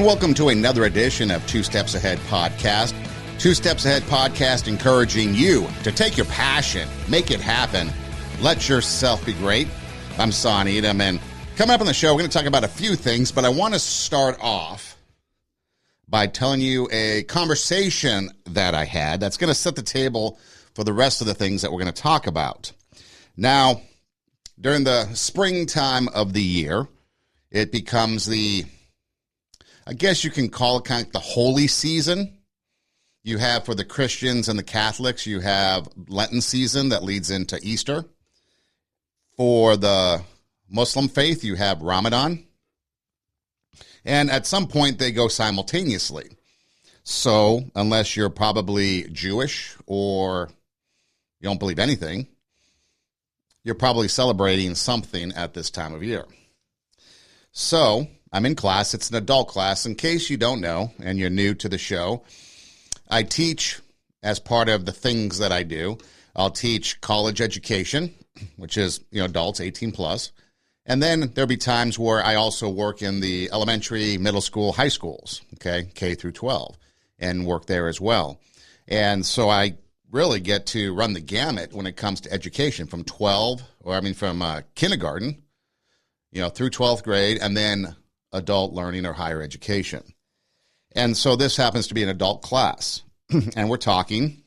welcome to another edition of Two Steps Ahead Podcast. Two Steps Ahead Podcast encouraging you to take your passion, make it happen, let yourself be great. I'm Son Edom, and coming up on the show, we're going to talk about a few things, but I want to start off by telling you a conversation that I had that's going to set the table for the rest of the things that we're going to talk about. Now, during the springtime of the year, it becomes I guess you can call it kind of the holy season. You have, for the Christians and the Catholics, you have Lenten season that leads into Easter. For the Muslim faith, you have Ramadan. And at some point, they go simultaneously. So, unless you're probably Jewish or you don't believe anything, you're probably celebrating something at this time of year. So, I'm in class. It's an adult class. In case you don't know and you're new to the show, I teach as part of the things that I do. I'll teach college education, which is, adults 18 plus. And then there'll be times where I also work in the elementary, middle school, high schools, okay, K through 12, and work there as well. And so I really get to run the gamut when it comes to education from kindergarten, through 12th grade, and then adult learning or higher education. And so this happens to be an adult class, and we're talking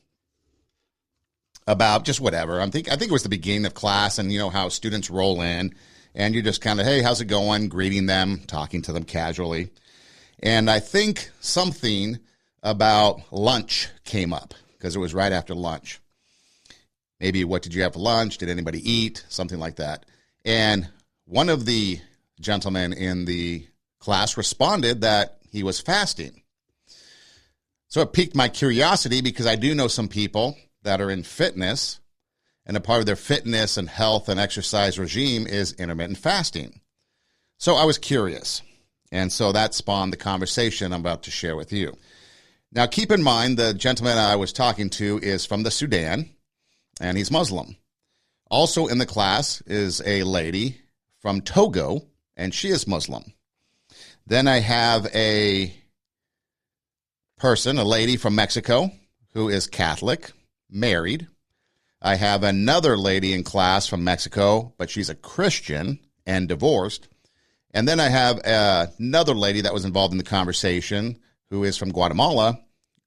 about just whatever. I think it was the beginning of class, and how students roll in, and you're just kind of, hey, how's it going? Greeting them, talking to them casually. And I think something about lunch came up, because it was right after lunch. Maybe, what did you have for lunch? Did anybody eat? Something like that. And one of the gentlemen in the class responded that he was fasting. So it piqued my curiosity, because I do know some people that are in fitness, and a part of their fitness and health and exercise regime is intermittent fasting. So I was curious, and so that spawned the conversation I'm about to share with you. Now, keep in mind, the gentleman I was talking to is from the Sudan, and he's Muslim. Also in the class is a lady from Togo, and she is Muslim. Then I have a lady from Mexico, who is Catholic, married. I have another lady in class from Mexico, but she's a Christian and divorced. And then I have another lady that was involved in the conversation who is from Guatemala,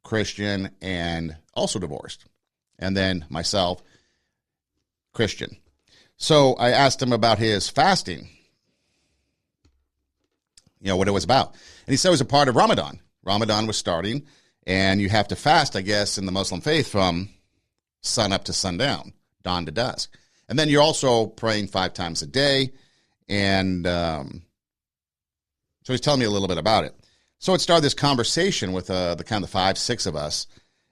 Christian, and also divorced. And then myself, Christian. So I asked him about his fasting, what it was about. And he said it was a part of Ramadan. Ramadan was starting, and you have to fast, I guess, in the Muslim faith from sun up to sundown, dawn to dusk. And then you're also praying 5 times a day. And so he's telling me a little bit about it. So it started this conversation with the kind of 5, 6 of us,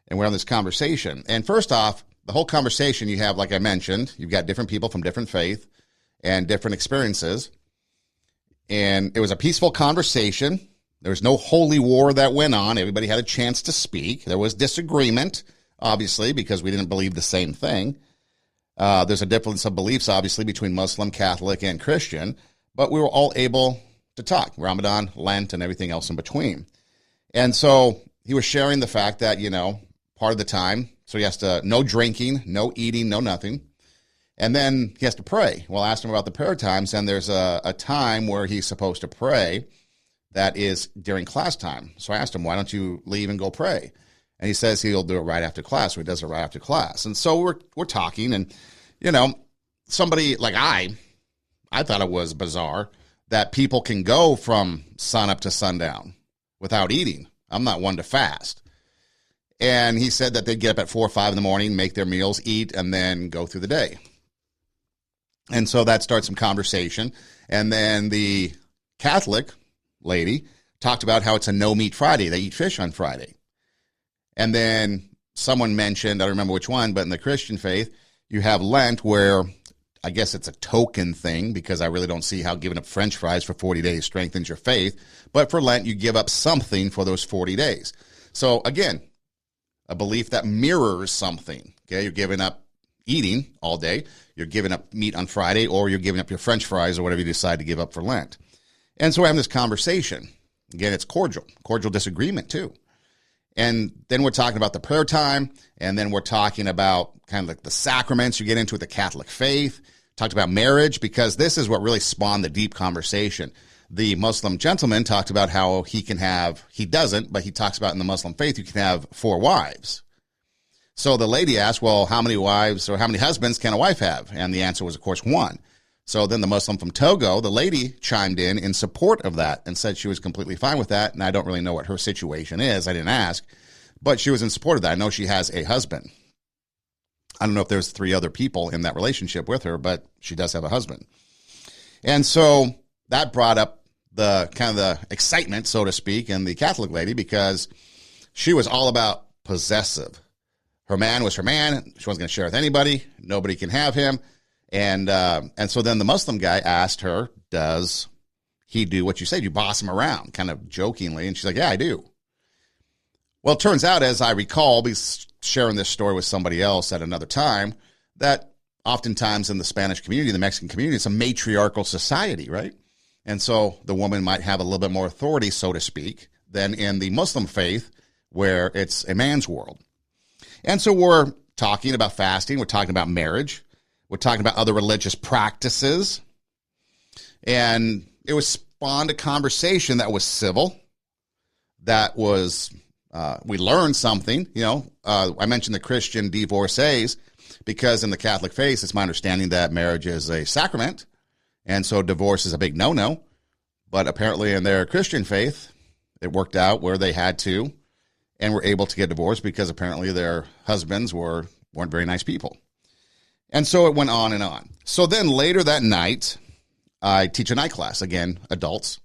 and we're on this conversation. And first off, the whole conversation you have, like I mentioned, you've got different people from different faith and different experiences. And it was a peaceful conversation. There was no holy war that went on. Everybody had a chance to speak. There was disagreement, obviously, because we didn't believe the same thing. There's a difference of beliefs, obviously, between Muslim, Catholic, and Christian. But we were all able to talk. Ramadan, Lent, and everything else in between. And so he was sharing the fact that, part of the time, so he has to, no drinking, no eating, no nothing. And then he has to pray. Well, I asked him about the prayer times, and there's a time where he's supposed to pray that is during class time. So I asked him, why don't you leave and go pray? And he says he'll do it right after class, so he does it right after class. And so we're talking, and, somebody like I thought it was bizarre that people can go from sun up to sundown without eating. I'm not one to fast. And he said that they'd get up at 4 or 5 in the morning, make their meals, eat, and then go through the day. And so that starts some conversation. And then the Catholic lady talked about how it's a no-meat Friday. They eat fish on Friday. And then someone mentioned, I don't remember which one, but in the Christian faith, you have Lent, where I guess it's a token thing, because I really don't see how giving up French fries for 40 days strengthens your faith. But for Lent, you give up something for those 40 days. So again, a belief that mirrors something. Okay, you're giving up eating all day, you're giving up meat on Friday, or you're giving up your French fries or whatever you decide to give up for Lent. And so we're having this conversation. Again, it's cordial disagreement too. And then we're talking about the prayer time, and then we're talking about kind of like the sacraments you get into with the Catholic faith. Talked about marriage, because this is what really spawned the deep conversation. The Muslim gentleman talked about how he doesn't, but he talks about in the Muslim faith, you can have 4 wives. So the lady asked, well, how many wives or how many husbands can a wife have? And the answer was, of course, 1. So then the Muslim from Togo, the lady chimed in support of that and said she was completely fine with that. And I don't really know what her situation is. I didn't ask, but she was in support of that. I know she has a husband. I don't know if there's 3 other people in that relationship with her, but she does have a husband. And so that brought up the kind of the excitement, so to speak, in the Catholic lady, because she was all about possessive. Her man was her man. She wasn't going to share with anybody. Nobody can have him. And so then the Muslim guy asked her, does he do what you said? You boss him around, kind of jokingly. And she's like, yeah, I do. Well, it turns out, as I recall, because sharing this story with somebody else at another time, that oftentimes in the Spanish community, the Mexican community, it's a matriarchal society, right? And so the woman might have a little bit more authority, so to speak, than in the Muslim faith, where it's a man's world. And so we're talking about fasting. We're talking about marriage. We're talking about other religious practices. And it was spawned a conversation that was civil, that was, we learned something. I mentioned the Christian divorcees, because in the Catholic faith, it's my understanding that marriage is a sacrament, and so divorce is a big no-no. But apparently in their Christian faith, it worked out where they had to and were able to get divorced because apparently their husbands weren't very nice people. And so it went on and on. So then later that night, I teach a night class, again, adults.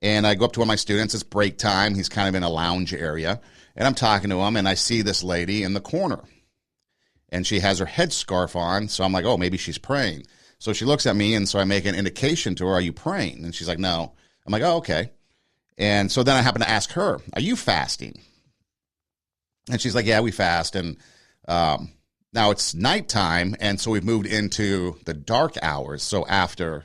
And I go up to one of my students. It's break time. He's kind of in a lounge area. And I'm talking to him, and I see this lady in the corner. And she has her headscarf on. So I'm like, oh, maybe she's praying. So she looks at me, and so I make an indication to her, are you praying? And she's like, no. I'm like, oh, okay. And so then I happen to ask her, are you fasting? And she's like, yeah, we fast. And now it's nighttime, and so we've moved into the dark hours. So after,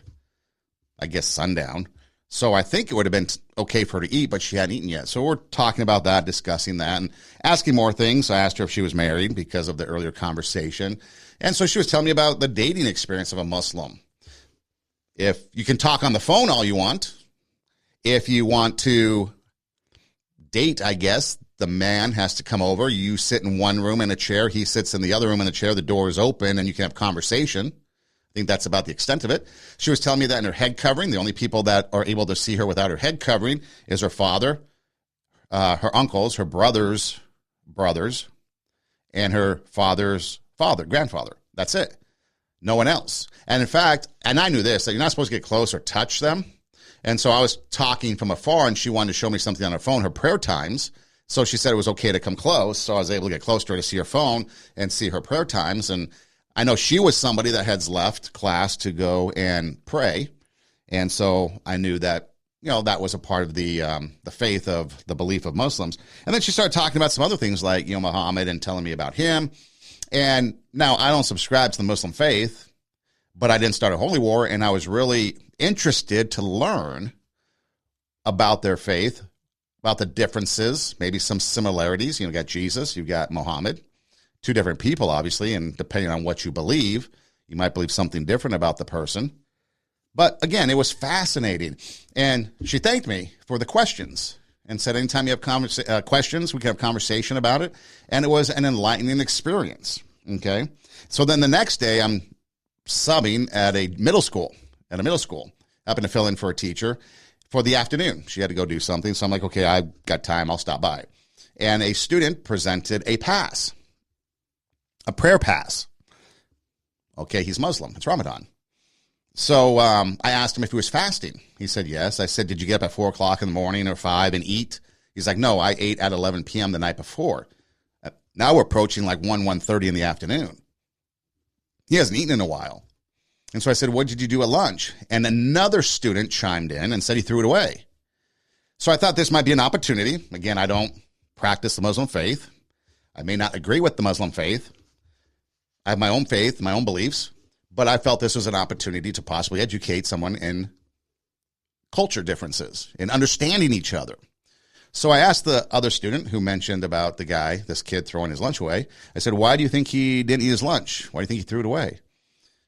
I guess, sundown. So I think it would have been okay for her to eat, but she hadn't eaten yet. So we're talking about that, discussing that, and asking more things. I asked her if she was married because of the earlier conversation. And so she was telling me about the dating experience of a Muslim. If you can talk on the phone all you want, if you want to date, I guess, the man has to come over. You sit in one room in a chair. He sits in the other room in a chair. The door is open, and you can have conversation. I think that's about the extent of it. She was telling me that in her head covering, the only people that are able to see her without her head covering is her father, her uncles, her brothers, and her father's grandfather. That's it. No one else. And in fact, and I knew this, that you're not supposed to get close or touch them. And so I was talking from afar, and she wanted to show me something on her phone, her prayer times. So she said it was okay to come close. So I was able to get close to her to see her phone and see her prayer times. And I know she was somebody that had left class to go and pray. And so I knew that, that was a part of the faith of the belief of Muslims. And then she started talking about some other things like, Muhammad, and telling me about him. And now I don't subscribe to the Muslim faith, but I didn't start a holy war. And I was really interested to learn about their faith, about the differences, maybe some similarities. You got Jesus, you've got Muhammad. Two different people, obviously, and depending on what you believe, you might believe something different about the person. But again, it was fascinating. And she thanked me for the questions and said, anytime you have questions, we can have conversation about it. And it was an enlightening experience. Okay. So then the next day, I'm subbing at a middle school, happened to fill in for a teacher for the afternoon. She had to go do something. So I'm like, okay, I've got time. I'll stop by. And a student presented a pass. A prayer pass. Okay, he's Muslim. It's Ramadan. So I asked him if he was fasting. He said yes. I said, did you get up at 4 o'clock in the morning or 5 and eat? He's like, no, I ate at 11 p.m. the night before. Now we're approaching like 1:30 in the afternoon. He hasn't eaten in a while. And so I said, what did you do at lunch? And another student chimed in and said he threw it away. So I thought this might be an opportunity. Again, I don't practice the Muslim faith. I may not agree with the Muslim faith. I have my own faith, my own beliefs, but I felt this was an opportunity to possibly educate someone in culture differences and understanding each other. So I asked the other student who mentioned about this kid throwing his lunch away. I said, why do you think he didn't eat his lunch? Why do you think he threw it away?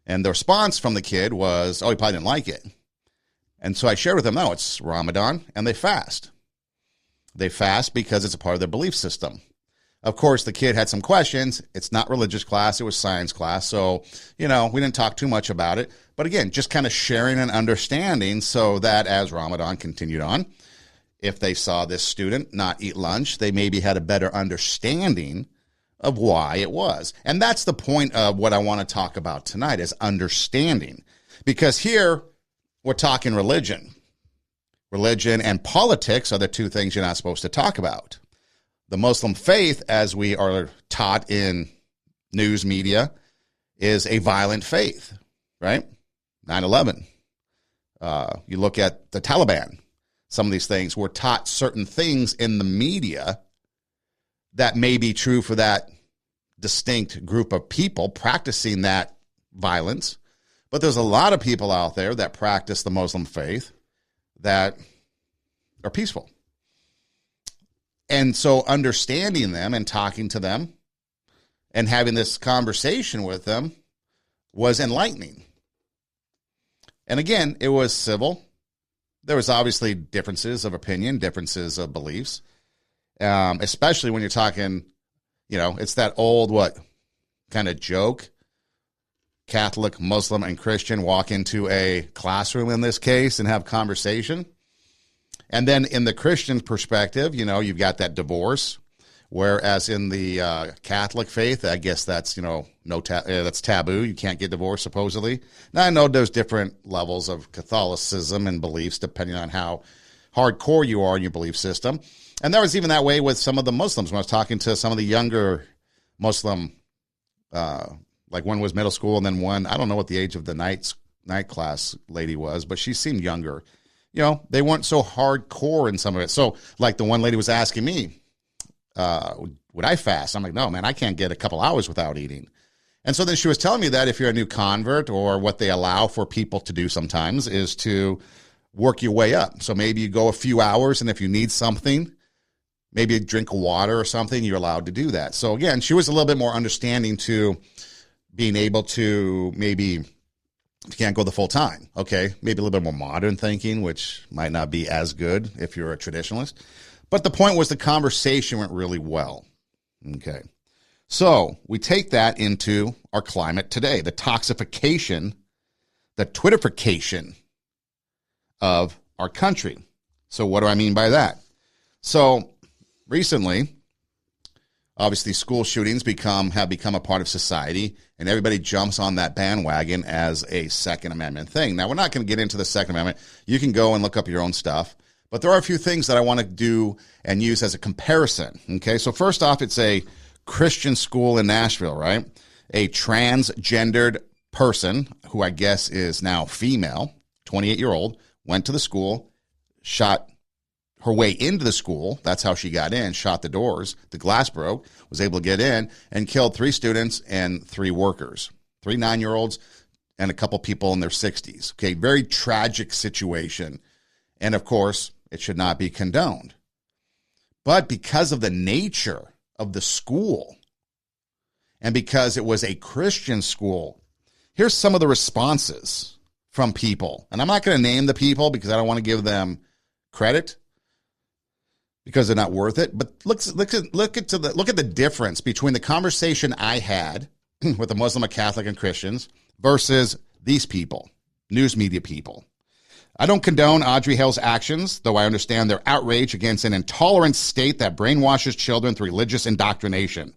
And the response from the kid was, oh, he probably didn't like it. And so I shared with them, no, it's Ramadan, and they fast. They fast because it's a part of their belief system. Of course, the kid had some questions. It's not religious class. It was science class. So, we didn't talk too much about it. But again, just kind of sharing and understanding so that as Ramadan continued on, if they saw this student not eat lunch, they maybe had a better understanding of why it was. And that's the point of what I want to talk about tonight is understanding. Because here we're talking religion. Religion and politics are the two things you're not supposed to talk about. The Muslim faith, as we are taught in news media, is a violent faith, right? 9/11. You look at the Taliban. Some of these things, we're taught certain things in the media that may be true for that distinct group of people practicing that violence. But there's a lot of people out there that practice the Muslim faith that are peaceful. And so understanding them and talking to them and having this conversation with them was enlightening. And again, it was civil. There was obviously differences of opinion, differences of beliefs, especially when you're talking, it's that old, kind of joke. Catholic, Muslim, and Christian walk into a classroom in this case and have conversation. And then in the Christian perspective, you've got that divorce, whereas in the Catholic faith, I guess that's, that's taboo. You can't get divorced, supposedly. Now, I know there's different levels of Catholicism and beliefs depending on how hardcore you are in your belief system. And that was even that way with some of the Muslims. When I was talking to some of the younger Muslim, like one was middle school and then one, I don't know what the age of the night class lady was, but she seemed younger. They weren't so hardcore in some of it. So like the one lady was asking me, would I fast? I'm like, no, man, I can't get a couple hours without eating. And so then she was telling me that if you're a new convert, or what they allow for people to do sometimes is to work your way up. So maybe you go a few hours, and if you need something, maybe a drink of water or something, you're allowed to do that. So again, she was a little bit more understanding to being able to maybe, if you can't go the full time, okay, maybe a little bit more modern thinking, which might not be as good if you're a traditionalist. But the point was the conversation went really well. Okay. So we take that into our climate today, the toxification, the Twitterification of our country. So what do I mean by that? So recently, obviously school shootings have become a part of society, and everybody jumps on that bandwagon as a Second Amendment thing. Now, we're not going to get into the Second Amendment. You can go and look up your own stuff. But there are a few things that I want to do and use as a comparison. Okay, so first off, it's a Christian school in Nashville, right? A transgendered person who I guess is now female, 28-year-old, went to the school, shot her way into the school. That's how she got in, shot the doors. The glass broke, was able to get in, and killed 3 students and 3 workers, 3 9-year-olds and a couple people in their 60s. Okay, very tragic situation. And of course, it should not be condoned. But because of the nature of the school, and because it was a Christian school, here's some of the responses from people. And I'm not going to name the people because I don't want to give them credit because they're not worth it. But look at the difference between the conversation I had with the Muslim, a Catholic, and Christians versus these people, news media people. I don't condone Audrey Hale's actions, though I understand their outrage against an intolerant state that brainwashes children through religious indoctrination.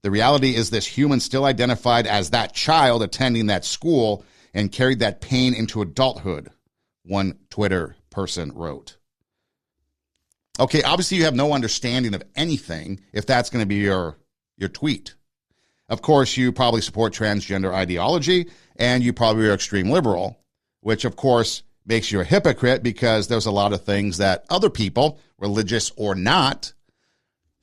The reality is this human still identified as that child attending that school and carried that pain into adulthood, one Twitter person wrote. Okay, obviously you have no understanding of anything if that's going to be your tweet. Of course, you probably support transgender ideology, and you probably are extreme liberal, which of course makes you a hypocrite because there's a lot of things that other people, religious or not,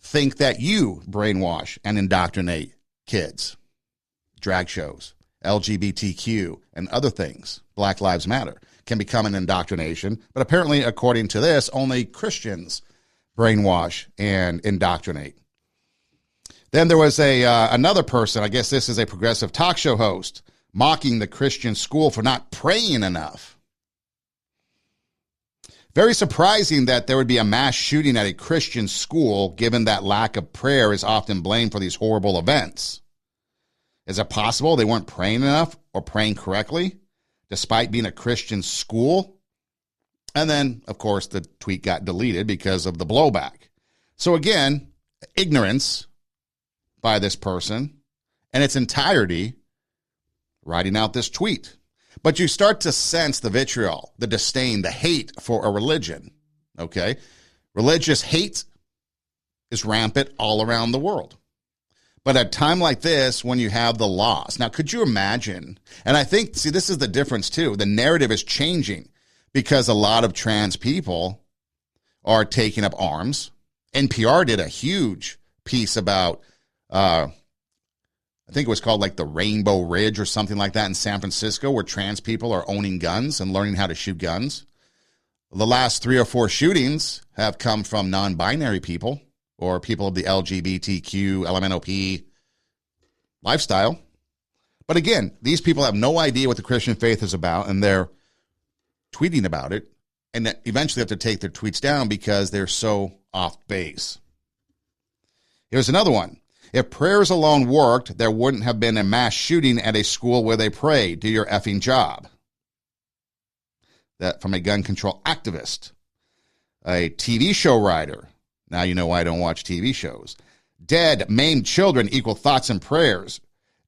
think that you brainwash and indoctrinate kids. Drag shows, LGBTQ, and other things, Black Lives Matter, can become an indoctrination. But apparently, according to this, only Christians brainwash and indoctrinate. Then there was another person, I guess this is a progressive talk show host, mocking the Christian school for not praying enough. Very surprising that there would be a mass shooting at a Christian school, given that lack of prayer is often blamed for these horrible events. Is it possible they weren't praying enough or praying correctly, despite being a Christian school? And then, of course, the tweet got deleted because of the blowback. So again, ignorance by this person in its entirety writing out this tweet. But you start to sense the vitriol, the disdain, the hate for a religion, okay? Religious hate is rampant all around the world. But at a time like this, when you have the laws, now could you imagine? And I think, see, this is the difference too. The narrative is changing because a lot of trans people are taking up arms. NPR did a huge piece about, I think it was called like the Rainbow Ridge or something like that in San Francisco, where trans people are owning guns and learning how to shoot guns. The last 3 or 4 shootings have come from non-binary people or people of the LGBTQ, LMNOP lifestyle. But again, these people have no idea what the Christian faith is about, and they're tweeting about it, and eventually have to take their tweets down because they're so off base. Here's another one. If prayers alone worked, there wouldn't have been a mass shooting at a school where they pray. Do your effing job. That from a gun control activist. A TV show writer. Now you know why I don't watch TV shows. Dead, maimed children equal thoughts and prayers.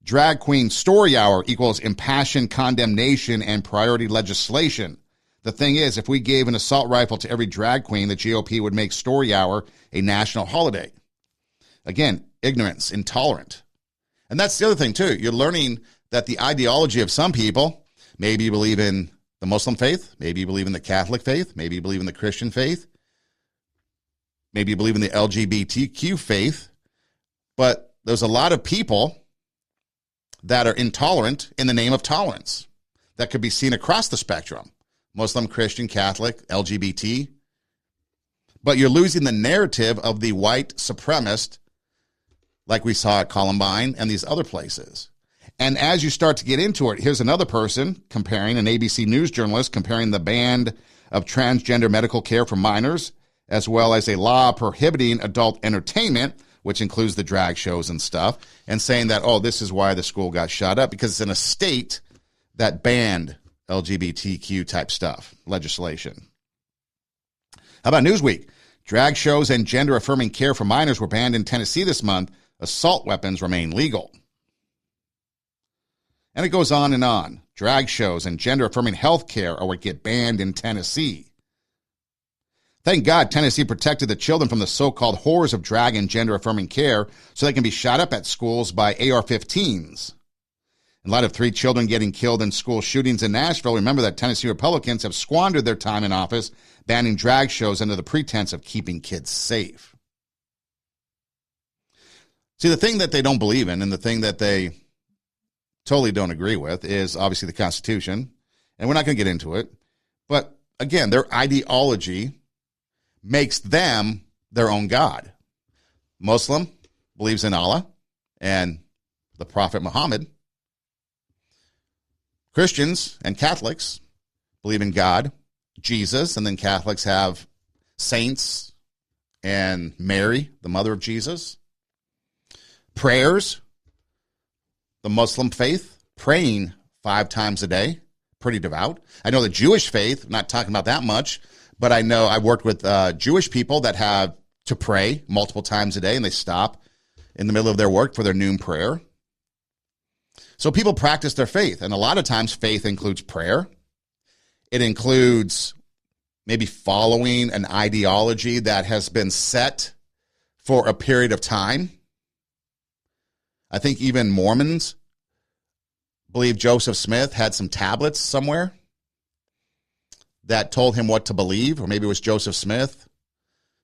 Drag queen story hour equals impassioned condemnation and priority legislation. The thing is, if we gave an assault rifle to every drag queen, the GOP would make story hour a national holiday. Again, ignorance, intolerant. And that's the other thing, too. You're learning that the ideology of some people, maybe you believe in the Muslim faith, maybe you believe in the Catholic faith, maybe you believe in the Christian faith, maybe you believe in the LGBTQ faith, but there's a lot of people that are intolerant in the name of tolerance that could be seen across the spectrum. Muslim, Christian, Catholic, LGBT. But you're losing the narrative of the white supremacist, like we saw at Columbine and these other places. And as you start to get into it, here's another person comparing, an ABC News journalist, comparing the ban of transgender medical care for minors, as well as a law prohibiting adult entertainment, which includes the drag shows and stuff, and saying that, oh, this is why the school got shot up, because it's in a state that banned LGBTQ type stuff, legislation. How about Newsweek? Drag shows and gender-affirming care for minors were banned in Tennessee this month. Assault weapons remain legal. And it goes on and on. Drag shows and gender-affirming health care are what get banned in Tennessee. Thank God Tennessee protected the children from the so-called horrors of drag and gender-affirming care so they can be shot up at schools by AR-15s. In light of 3 children getting killed in school shootings in Nashville, remember that Tennessee Republicans have squandered their time in office banning drag shows under the pretense of keeping kids safe. See, the thing that they don't believe in and the thing that they totally don't agree with is obviously the Constitution, and we're not going to get into it. But again, their ideology makes them their own God. Muslim believes in Allah and the Prophet Muhammad. Christians and Catholics believe in God, Jesus, and then Catholics have saints and Mary, the mother of Jesus. Prayers, the Muslim faith, praying 5 times a day, pretty devout. I know the Jewish faith, not talking about that much, but I know I've worked with Jewish people that have to pray multiple times a day, and they stop in the middle of their work for their noon prayer. So people practice their faith, and a lot of times faith includes prayer. It includes maybe following an ideology that has been set for a period of time. I think even Mormons believe Joseph Smith had some tablets somewhere that told him what to believe, or maybe it was Joseph Smith.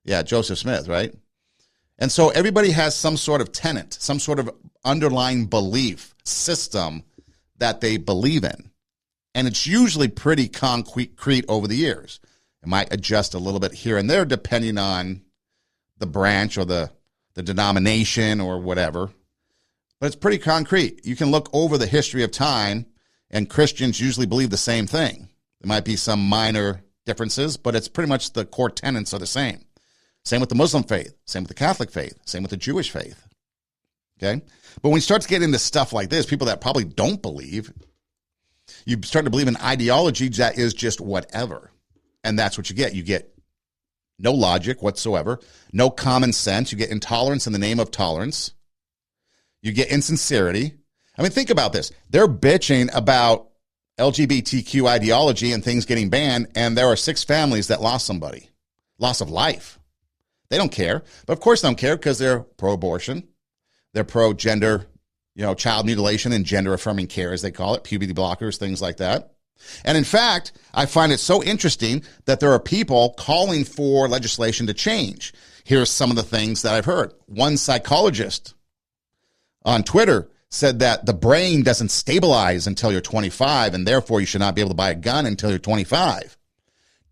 Yeah, Joseph Smith, right? And so everybody has some sort of tenet, some sort of underlying belief system that they believe in. And it's usually pretty concrete over the years. It might adjust a little bit here and there depending on the branch or the denomination or whatever. But it's pretty concrete. You can look over the history of time, and Christians usually believe the same thing. There might be some minor differences, but it's pretty much the core tenets are the same. Same with the Muslim faith, same with the Catholic faith, same with the Jewish faith. Okay? But when you start to get into stuff like this, people that probably don't believe, you start to believe in ideology that is just whatever. And that's what you get. You get no logic whatsoever, no common sense. You get intolerance in the name of tolerance. You get insincerity. I mean, think about this. They're bitching about LGBTQ ideology and things getting banned, and there are 6 families that lost somebody. Loss of life. They don't care. But of course they don't care because they're pro-abortion. They're pro-gender, child mutilation and gender-affirming care, as they call it, puberty blockers, things like that. And in fact, I find it so interesting that there are people calling for legislation to change. Here's some of the things that I've heard. One psychologist on Twitter said that the brain doesn't stabilize until you're 25, and therefore you should not be able to buy a gun until you're 25.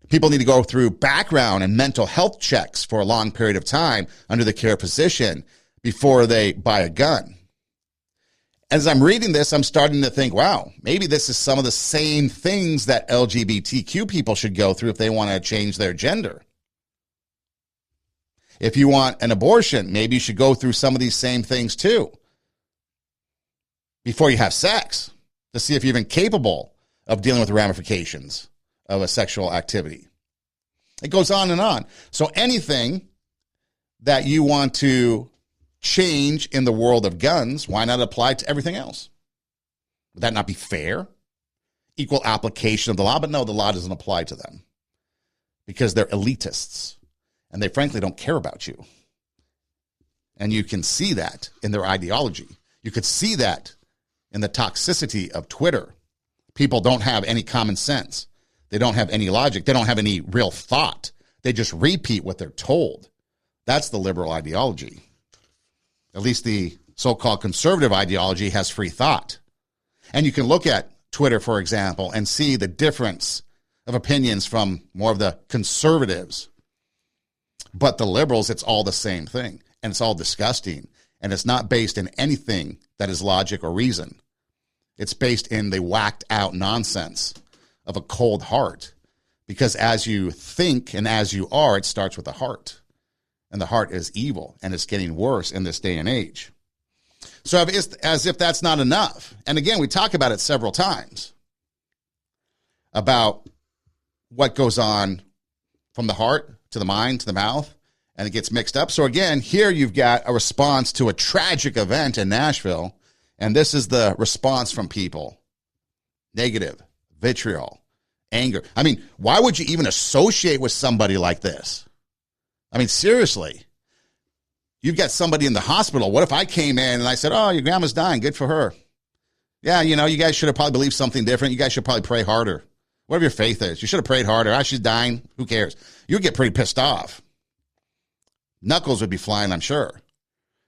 People need to go through background and mental health checks for a long period of time under the care physician before they buy a gun. As I'm reading this, I'm starting to think, wow, maybe this is some of the same things that LGBTQ people should go through if they want to change their gender. If you want an abortion, maybe you should go through some of these same things too before you have sex to see if you're even capable of dealing with the ramifications of a sexual activity. It goes on and on. So anything that you want to change in the world of guns, why not apply to everything else? Would that not be fair? Equal application of the law, but no, the law doesn't apply to them because they're elitists and they frankly don't care about you. And you can see that in their ideology. You could see that in the toxicity of Twitter. People don't have any common sense. They don't have any logic. They don't have any real thought. They just repeat what they're told. That's the liberal ideology. At least the so-called conservative ideology has free thought. And you can look at Twitter, for example, and see the difference of opinions from more of the conservatives. But the liberals, it's all the same thing. And it's all disgusting. And it's not based in anything that is logic or reason. It's based in the whacked out nonsense of a cold heart. Because as you think and as you are, it starts with the heart. And the heart is evil, and it's getting worse in this day and age. So as if that's not enough. And again, we talk about it several times about what goes on from the heart to the mind to the mouth, and it gets mixed up. So again, here you've got a response to a tragic event in Nashville, and this is the response from people. Negative, vitriol, anger. I mean, why would you even associate with somebody like this? I mean, seriously, you've got somebody in the hospital. What if I came in and I said, oh, your grandma's dying. Good for her. Yeah, you guys should have probably believed something different. You guys should probably pray harder. Whatever your faith is, you should have prayed harder. Ah, she's dying. Who cares? You'd get pretty pissed off. Knuckles would be flying, I'm sure.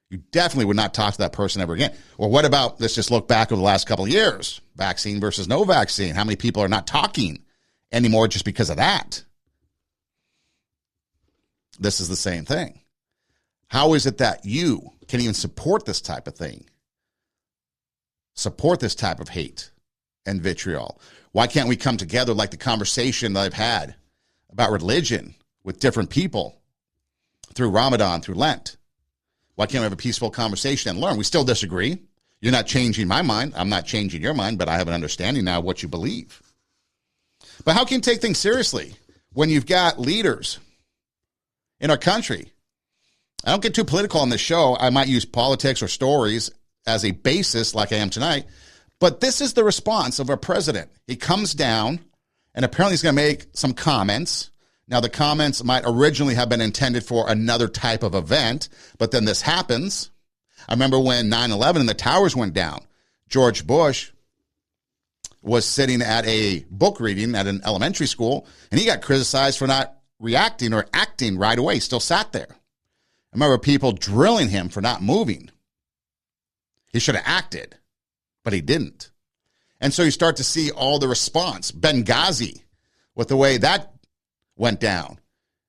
You definitely would not talk to that person ever again. Or what about, let's just look back over the last couple of years. Vaccine versus no vaccine. How many people are not talking anymore just because of that? This is the same thing. How is it that you can even support this type of thing? Support this type of hate and vitriol? Why can't we come together like the conversation that I've had about religion with different people through Ramadan, through Lent? Why can't we have a peaceful conversation and learn? We still disagree. You're not changing my mind. I'm not changing your mind, but I have an understanding now of what you believe. But how can you take things seriously when you've got leaders in our country? I don't get too political on this show. I might use politics or stories as a basis like I am tonight. But this is the response of our president. He comes down and apparently he's going to make some comments. Now, the comments might originally have been intended for another type of event, but then this happens. I remember when 9/11 and the towers went down, George Bush was sitting at a book reading at an elementary school, and he got criticized for not reacting or acting right away. He still sat there. I remember people drilling him for not moving. He should have acted, but he didn't. And so you start to see all the response. Benghazi, with the way that went down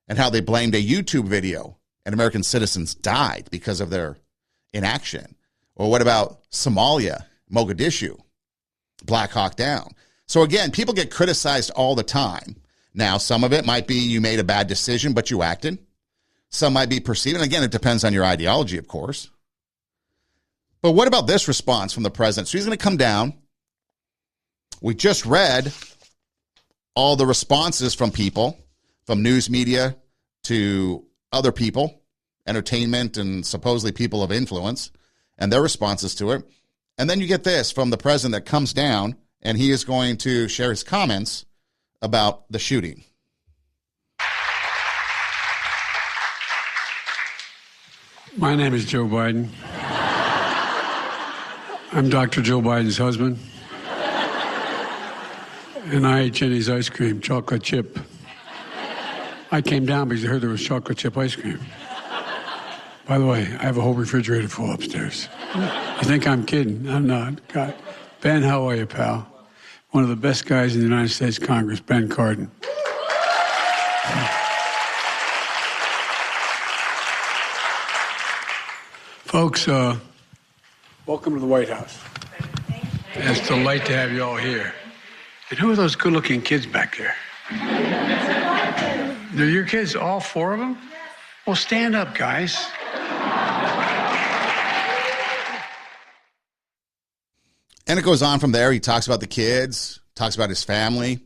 and how they blamed a YouTube video and American citizens died because of their inaction. Or what about Somalia, Mogadishu, Black Hawk Down? So again, people get criticized all the time. Now, some of it might be you made a bad decision, but you acted. Some might be perceived. And again, it depends on your ideology, of course. But what about this response from the president? So he's going to come down. We just read all the responses from people, from news media to other people, entertainment and supposedly people of influence, and their responses to it. And then you get this from the president that comes down, and he is going to share his comments about the shooting. My name is Joe Biden. I'm Dr. Joe Biden's husband. And I ate Jenny's ice cream, chocolate chip. I came down because I heard there was chocolate chip ice cream. By the way, I have a whole refrigerator full upstairs. You think I'm kidding? I'm not. God. Ben, how are you, pal? One of the best guys in the United States Congress, Ben Cardin. Folks, welcome to the White House. It's a delight to have you all here. And who are those good-looking kids back there? They're your kids, all four of them? Well, stand up, guys. And it goes on from there. He talks about the kids, talks about his family,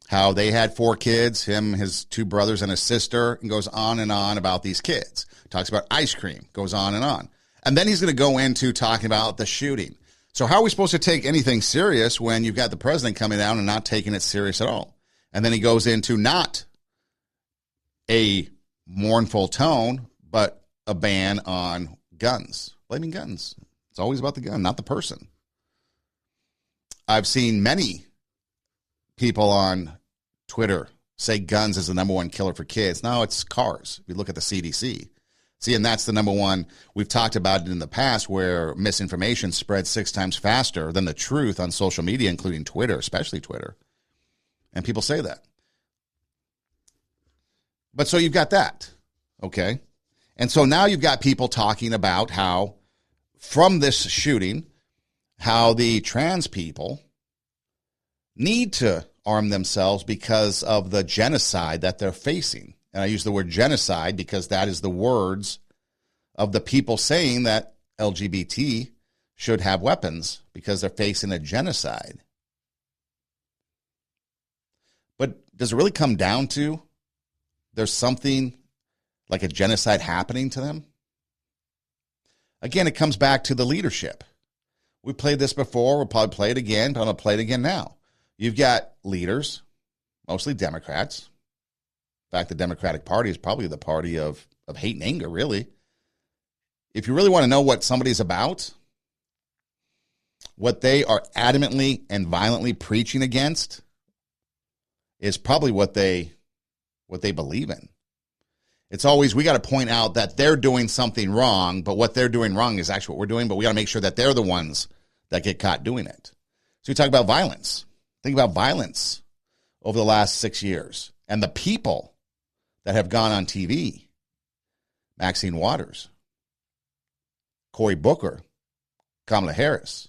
how they had 4 kids, him, his 2 brothers, and a sister, and goes on and on about these kids. Talks about ice cream, goes on. And then he's going to go into talking about the shooting. So how are we supposed to take anything serious when you've got the president coming down and not taking it serious at all? And then he goes into not a mournful tone, but a ban on guns, blaming guns. It's always about the gun, not the person. I've seen many people on Twitter say guns is the number 1 killer for kids. No, it's cars. If you look at the CDC. See, and that's the number 1. We've talked about it in the past where misinformation spreads 6 times faster than the truth on social media, including Twitter, especially Twitter. And people say that. But so you've got that, okay? And so now you've got people talking about how from this shooting, how the trans people need to arm themselves because of the genocide that they're facing. And I use the word genocide because that is the words of the people saying that LGBT should have weapons because they're facing a genocide. But does it really come down to there's something like a genocide happening to them? Again, it comes back to the leadership. We played this before. We'll probably play it again, but I'm going to play it again now. You've got leaders, mostly Democrats. In fact, the Democratic Party is probably the party of hate and anger, really. If you really want to know what somebody's about, what they are adamantly and violently preaching against is probably what they believe in. It's always, we got to point out that they're doing something wrong, but what they're doing wrong is actually what we're doing, but we got to make sure that they're the ones that get caught doing it. So we talk about violence. Think about violence over the last 6 years and the people that have gone on TV. Maxine Waters, Cory Booker, Kamala Harris,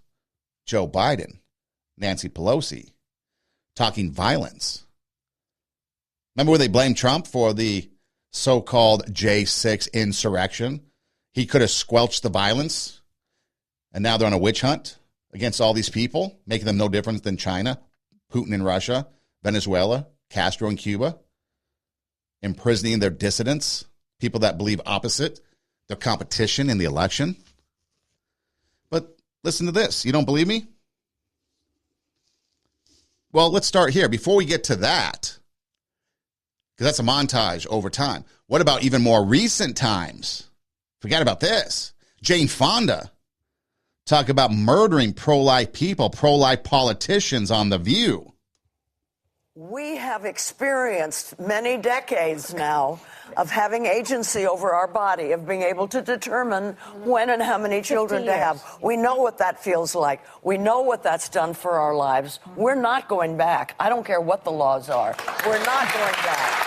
Joe Biden, Nancy Pelosi, talking violence. Remember when they blamed Trump for the so-called J6 insurrection? He could have squelched the violence, and now they're on a witch hunt against all these people, making them no different than China, Putin in Russia, Venezuela, Castro in Cuba, imprisoning their dissidents, people that believe opposite, their competition in the election. But listen to this. You don't believe me? Well, let's start here. Before we get to that, because that's a montage over time. What about even more recent times? Forget about this. Jane Fonda talk about murdering pro-life people, pro-life politicians on The View. We have experienced many decades now of having agency over our body, of being able to determine when and how many children to have. We know what that feels like. We know what that's done for our lives. We're not going back. I don't care what the laws are. We're not going back.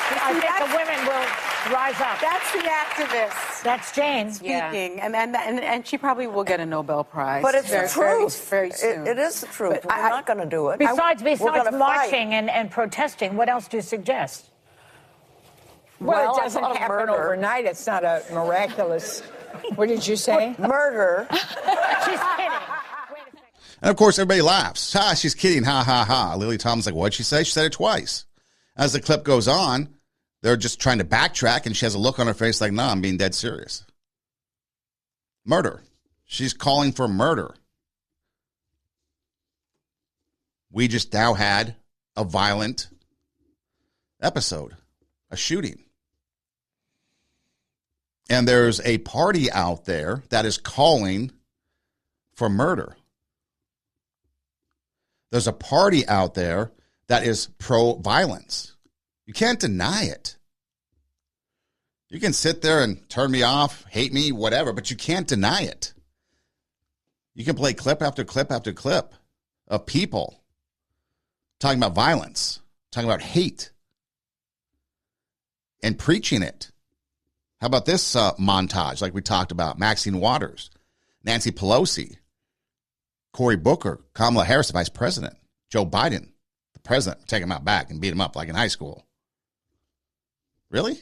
I think the women will rise up. That's the activist. That's Jane speaking, and she probably will get a Nobel Prize. But it's the truth. Very soon. It is the truth. We're not going to do it. Besides marching and protesting, what else do you suggest? Well, it doesn't happen overnight. It's not a miraculous. What did you say? Murder. She's kidding. And of course, everybody laughs. Ha, she's kidding. Ha, ha, ha. Lily Tomlin's like, what'd she say? She said it twice. As the clip goes on, they're just trying to backtrack, and she has a look on her face like, nah, I'm being dead serious. Murder. She's calling for murder. We just now had a violent episode, a shooting. And there's a party out there that is calling for murder. There's a party out there that is pro-violence. You can't deny it. You can sit there and turn me off, hate me, whatever, but you can't deny it. You can play clip after clip after clip of people talking about violence, talking about hate, and preaching it. How about this montage like we talked about? Maxine Waters, Nancy Pelosi, Cory Booker, Kamala Harris, the vice president, Joe Biden, the president, take him out back and beat him up like in high school. Really?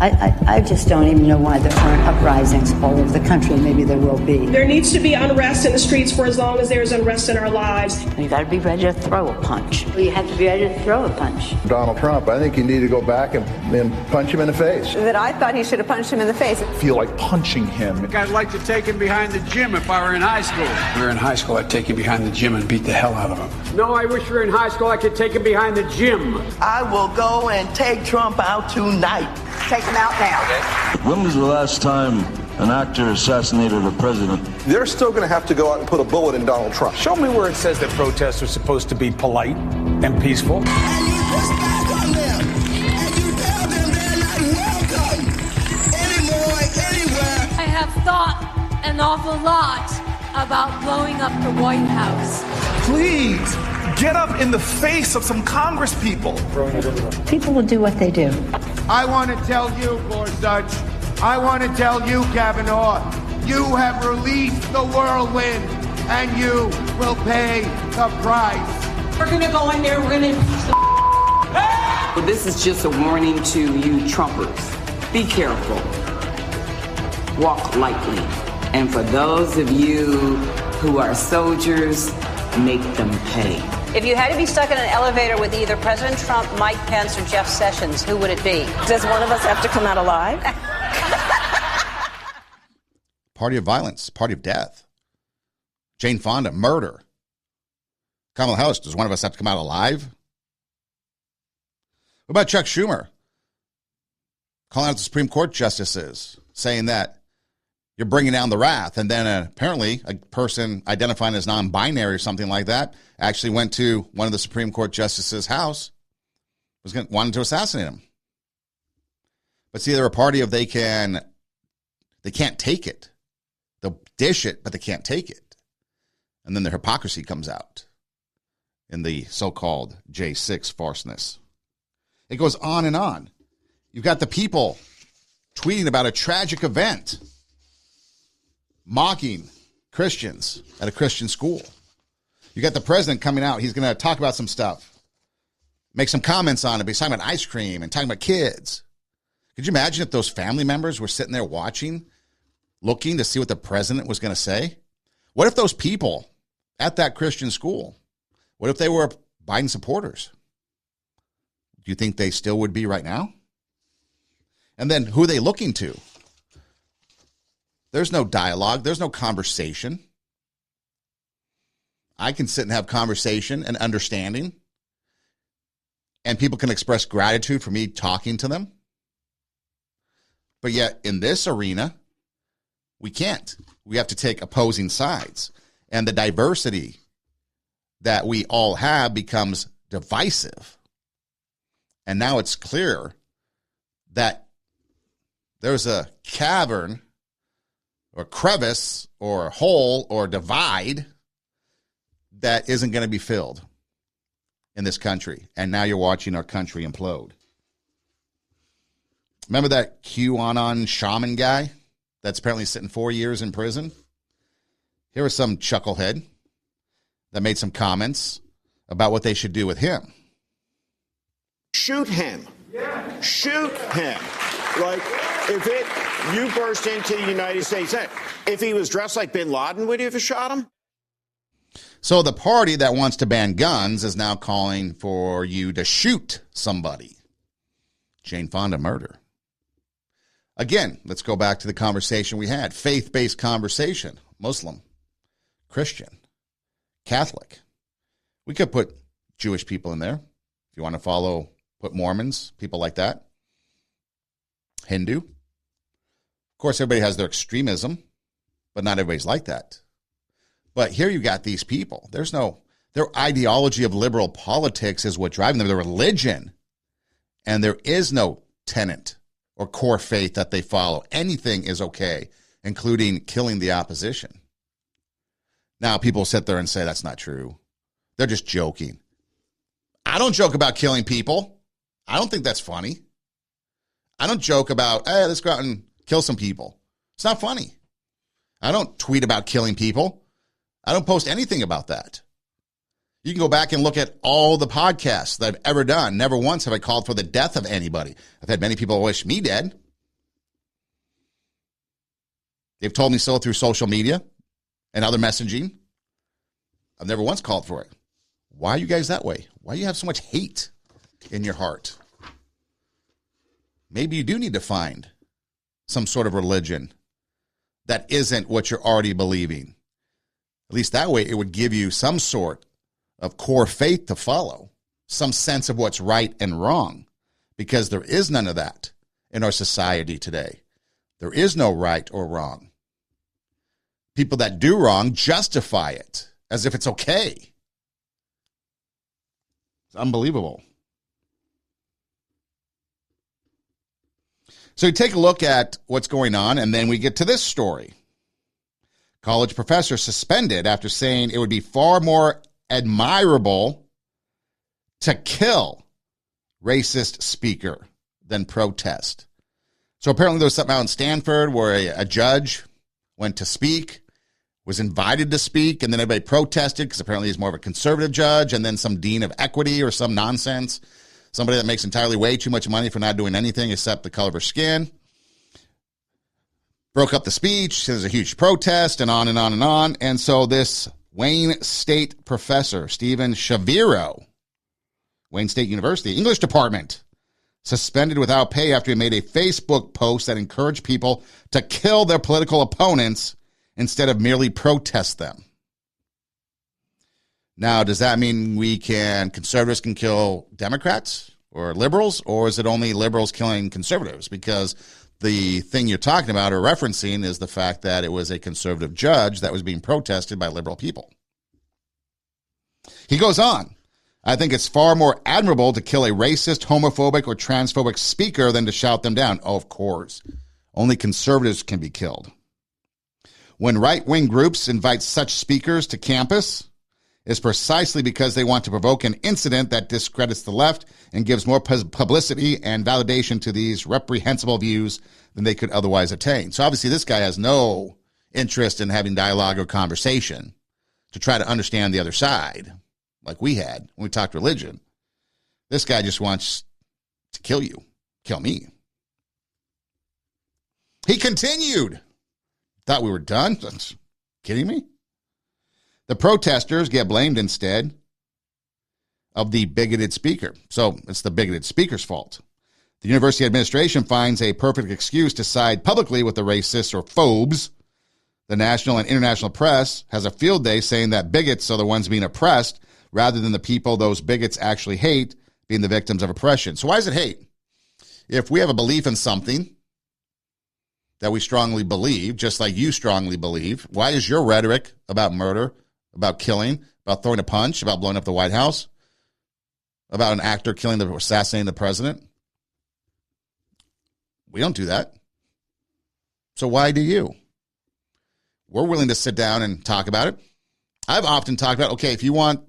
I just don't even know why there aren't uprisings all over the country. Maybe there will be. There needs to be unrest in the streets for as long as there's unrest in our lives. You got to be ready to throw a punch. You have to be ready to throw a punch. Donald Trump, I think you need to go back and punch him in the face. That I thought he should have punched him in the face. I feel like punching him. I'd like to take him behind the gym if I were in high school. If we were in high school, I'd take him behind the gym and beat the hell out of him. No, I wish we were in high school. I could take him behind the gym. I will go and take Trump out tonight. Take him out now. When was the last time an actor assassinated a president? They're still going to have to go out and put a bullet in Donald Trump. Show me where it says that protests are supposed to be polite and peaceful. And you push back on them, and you tell them they're not welcome anymore, anywhere. I have thought an awful lot about blowing up the White House. Please, get up in the face of some Congress people. People will do what they do. I want to tell you, Gorsuch, I want to tell you, Kavanaugh, you have released the whirlwind, and you will pay the price. We're going to go in there, we're going to... Well, this is just a warning to you Trumpers. Be careful. Walk lightly. And for those of you who are soldiers, make them pay. If you had to be stuck in an elevator with either President Trump, Mike Pence, or Jeff Sessions, who would it be? Does one of us have to come out alive? Party of violence, party of death. Jane Fonda, murder. Kamala Harris, does one of us have to come out alive? What about Chuck Schumer? Calling out the Supreme Court justices, saying that you're bringing down the wrath. And then apparently a person identifying as non-binary or something like that actually went to one of the Supreme Court justices' house, wanted to assassinate him. But see, they're a party of they can't take it. They'll dish it, but they can't take it. And then the hypocrisy comes out in the so-called J6 farceness. It goes on and on. You've got the people tweeting about a tragic event, mocking Christians at a Christian school. You got the president coming out. He's going to talk about some stuff, make some comments on it. But he's talking about ice cream and talking about kids. Could you imagine if those family members were sitting there watching, looking to see what the president was going to say? What if those people at that Christian school, what if they were Biden supporters? Do you think they still would be right now? And then who are they looking to? There's no dialogue. There's no conversation. I can sit and have conversation and understanding, and people can express gratitude for me talking to them. But yet in this arena, we can't. We have to take opposing sides. And the diversity that we all have becomes divisive. And now it's clear that there's a cavern or crevice or hole or divide that isn't going to be filled in this country. And now you're watching our country implode. Remember that QAnon shaman guy that's apparently sitting 4 years in prison? Here was some chucklehead that made some comments about what they should do with him. Shoot him. Yeah. Shoot him. Like, you burst into the United States, if he was dressed like bin Laden, would you have shot him? So the party that wants to ban guns is now calling for you to shoot somebody. Jane Fonda murder. Again, let's go back to the conversation we had. Faith-based conversation. Muslim, Christian, Catholic. We could put Jewish people in there. If you want to follow, put Mormons, people like that. Hindu. Of course, everybody has their extremism, but not everybody's like that. But here you got these people. Their ideology of liberal politics is what driving them, their religion. And there is no tenet or core faith that they follow. Anything is okay, including killing the opposition. Now, people sit there and say that's not true. They're just joking. I don't joke about killing people. I don't think that's funny. I don't joke about, hey, let's go out and kill some people. It's not funny. I don't tweet about killing people. I don't post anything about that. You can go back and look at all the podcasts that I've ever done. Never once have I called for the death of anybody. I've had many people wish me dead. They've told me so through social media and other messaging. I've never once called for it. Why are you guys that way? Why do you have so much hate in your heart? Maybe you do need to find some sort of religion that isn't what you're already believing. At least that way it would give you some sort of core faith to follow, some sense of what's right and wrong, because there is none of that in our society today. There is no right or wrong. People that do wrong justify it as if it's okay. It's unbelievable. So you take a look at what's going on, and then we get to this story. College professor suspended after saying it would be far more admirable to kill racist speaker than protest. So apparently there was something out in Stanford where a judge went to speak, was invited to speak, and then everybody protested because apparently he's more of a conservative judge, and then some dean of equity or some nonsense. Somebody that makes entirely way too much money for not doing anything except the color of her skin. Broke up the speech. There's a huge protest and on and on and on. And so this Wayne State professor, Stephen Shaviro, Wayne State University, English department, suspended without pay after he made a Facebook post that encouraged people to kill their political opponents instead of merely protest them. Now, does that mean conservatives can kill Democrats or liberals, or is it only liberals killing conservatives? Because the thing you're talking about or referencing is the fact that it was a conservative judge that was being protested by liberal people. He goes on, I think it's far more admirable to kill a racist, homophobic, or transphobic speaker than to shout them down. Oh, of course. Only conservatives can be killed. When right-wing groups invite such speakers to campus, is precisely because they want to provoke an incident that discredits the left and gives more publicity and validation to these reprehensible views than they could otherwise attain. So obviously this guy has no interest in having dialogue or conversation to try to understand the other side, like we had when we talked religion. This guy just wants to kill you, kill me. He continued. Thought we were done? Kidding me? The protesters get blamed instead of the bigoted speaker. So it's the bigoted speaker's fault. The university administration finds a perfect excuse to side publicly with the racists or phobes. The national and international press has a field day saying that bigots are the ones being oppressed rather than the people those bigots actually hate being the victims of oppression. So why is it hate? If we have a belief in something that we strongly believe, just like you strongly believe, why is your rhetoric about murder, about killing, about throwing a punch, about blowing up the White House, about an actor assassinating the president. We don't do that. So why do you? We're willing to sit down and talk about it. I've often talked about, okay, if you want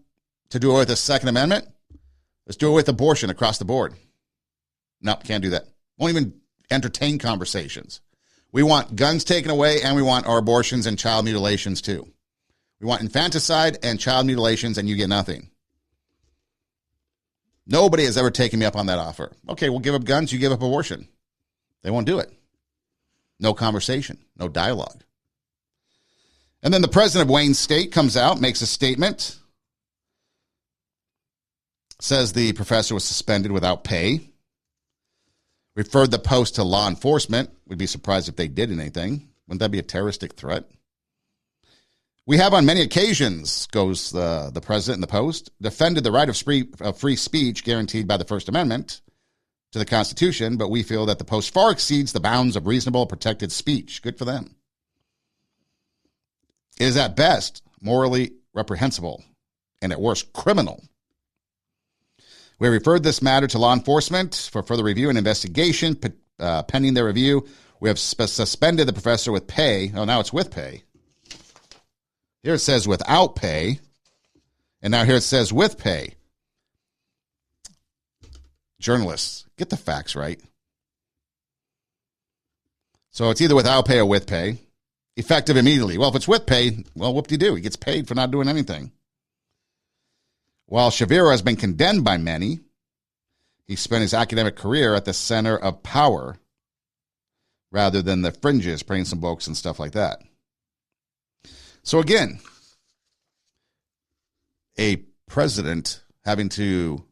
to do it with the Second Amendment, let's do it with abortion across the board. No, can't do that. Won't even entertain conversations. We want guns taken away, and we want our abortions and child mutilations too. We want infanticide and child mutilations, and you get nothing. Nobody has ever taken me up on that offer. Okay, we'll give up guns, you give up abortion. They won't do it. No conversation, no dialogue. And then the president of Wayne State comes out, makes a statement, says the professor was suspended without pay, referred the post to law enforcement. We'd be surprised if they did anything. Wouldn't that be a terroristic threat? We have on many occasions, goes the president in the post, defended the right of free speech guaranteed by the First Amendment to the Constitution, but we feel that the post far exceeds the bounds of reasonable protected speech. Good for them. It is at best morally reprehensible and at worst criminal. We referred this matter to law enforcement for further review and investigation. Pending their review, we have suspended the professor with pay. Oh, now it's with pay. Here it says without pay, and now here it says with pay. Journalists, get the facts right. So it's either without pay or with pay. Effective immediately. Well, if it's with pay, well, whoop-de-doo. He gets paid for not doing anything. While Shaviro has been condemned by many, he spent his academic career at the center of power rather than the fringes, praying some books and stuff like that. So again, a president having to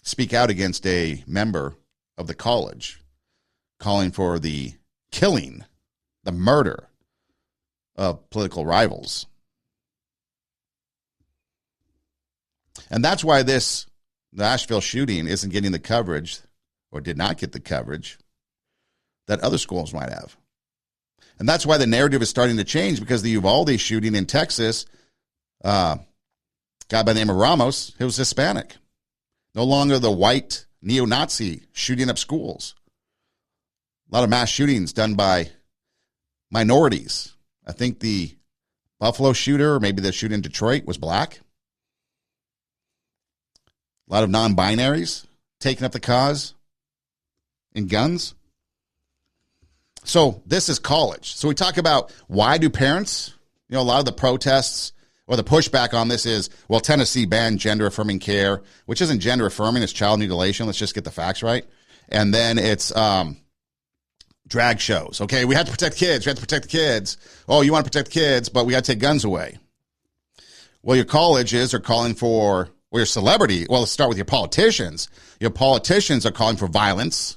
speak out against a member of the college, calling for the killing, the murder of political rivals. And that's why the Asheville shooting isn't getting the coverage, or did not get the coverage, that other schools might have. And that's why the narrative is starting to change, because the Uvalde shooting in Texas, guy by the name of Ramos, he was Hispanic. No longer the white neo-Nazi shooting up schools. A lot of mass shootings done by minorities. I think the Buffalo shooter, or maybe the shooter in Detroit, was black. A lot of non-binaries taking up the cause in guns. So this is college. So we talk about, why do parents, a lot of the protests or the pushback on this is, well, Tennessee banned gender-affirming care, which isn't gender-affirming, it's child mutilation. Let's just get the facts right. And then it's drag shows. Okay, we have to protect kids. We have to protect the kids. Oh, you want to protect kids, but we got to take guns away. Well, your colleges are calling for, or your celebrity, well, let's start with your politicians. Your politicians are calling for violence